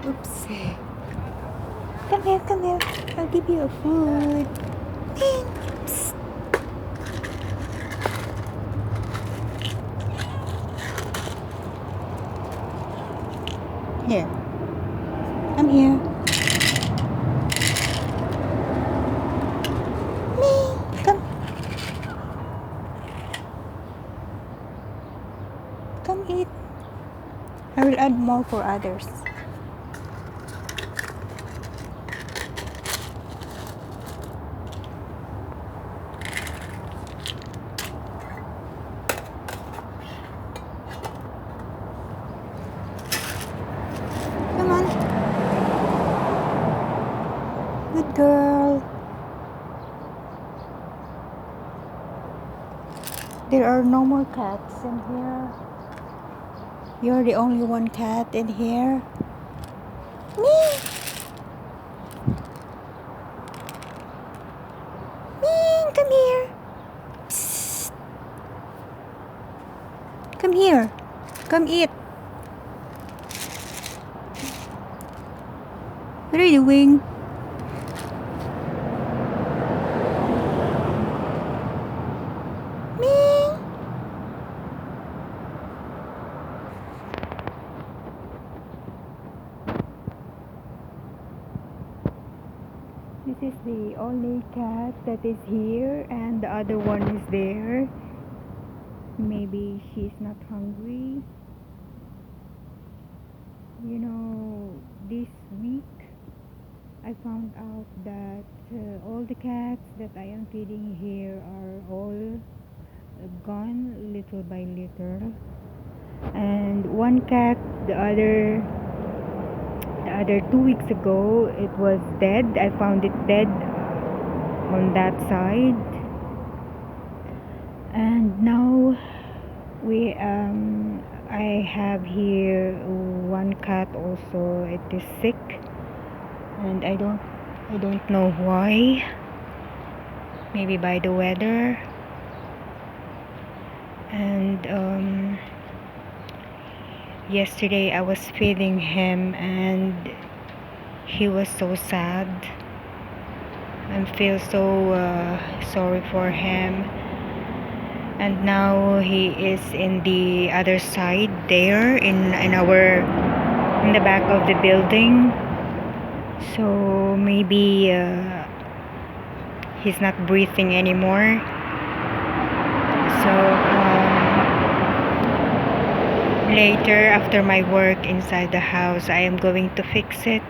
Oops. Come here, come here. I'll give you a food. Psst. Here. Come here. Come. Come eat. I will add more for others. Come on. Good girl. There are no more cats in here. You're the only one cat in here. Me. Come here. Psst. Come here. Come eat. What are you doing? Ming. This is the only cat that is here, and the other one is there. Maybe she's not hungry. You know, this week I found out that all the cats that I am feeding here are all gone little by little. And one cat, the other 2 weeks ago, it was dead. I found it dead on that side. And now I have here one cat also. It is sick, and I don't know why. Maybe by the weather. And yesterday I was feeding him, and he was so sad. I feel so sorry for him. And now he is in the other side there, in the back of the building. So maybe he's not breathing anymore. So later, after my work inside the house, I am going to fix it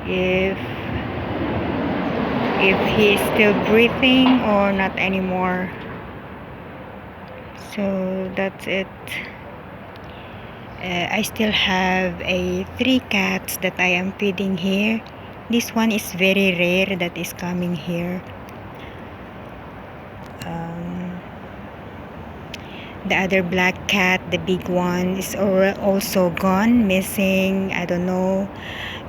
if he is still breathing or not anymore. So that's it. I still have 3 cats that I am feeding here. This one is very rare that is coming here. The other black cat, the big one, is also gone, missing. I don't know.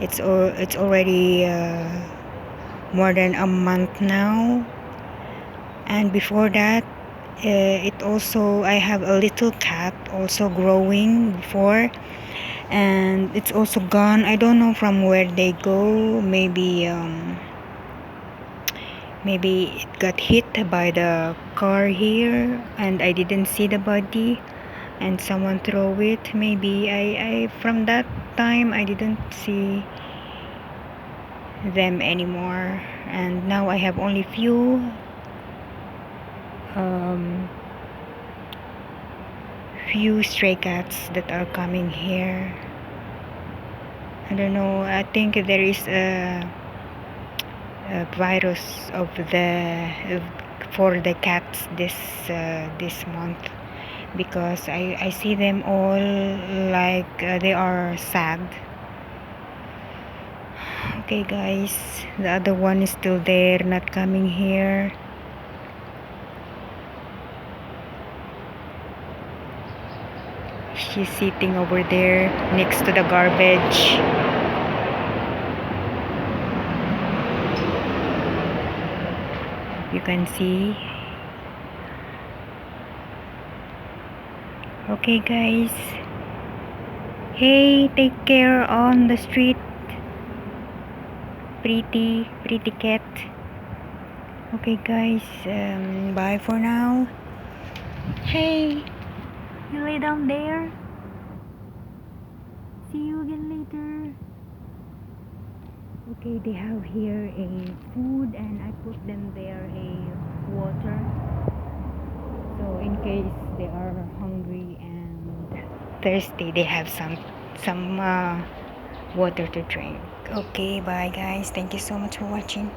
It's already more than a month now. And before that, I have a little cat also growing before, and it's also gone. I don't know from where they go. Maybe it got hit by the car here, and I didn't see the body, and someone throw it. Maybe I from that time I didn't see them anymore, and now I have only few stray cats that are coming here. I don't know. I think there is a virus for the cats this month, because I see them all like they are sad. Okay guys, the other one is still there, not coming here. She's sitting over there next to the garbage. You can see Okay guys, hey, take care on the street, pretty cat. Okay guys, bye for now. Hey, you lay down there. See you again later. Okay, they have here a food and I put them there a water, so in case they are hungry and thirsty, they have some water to drink. Okay, bye guys, thank you so much for watching.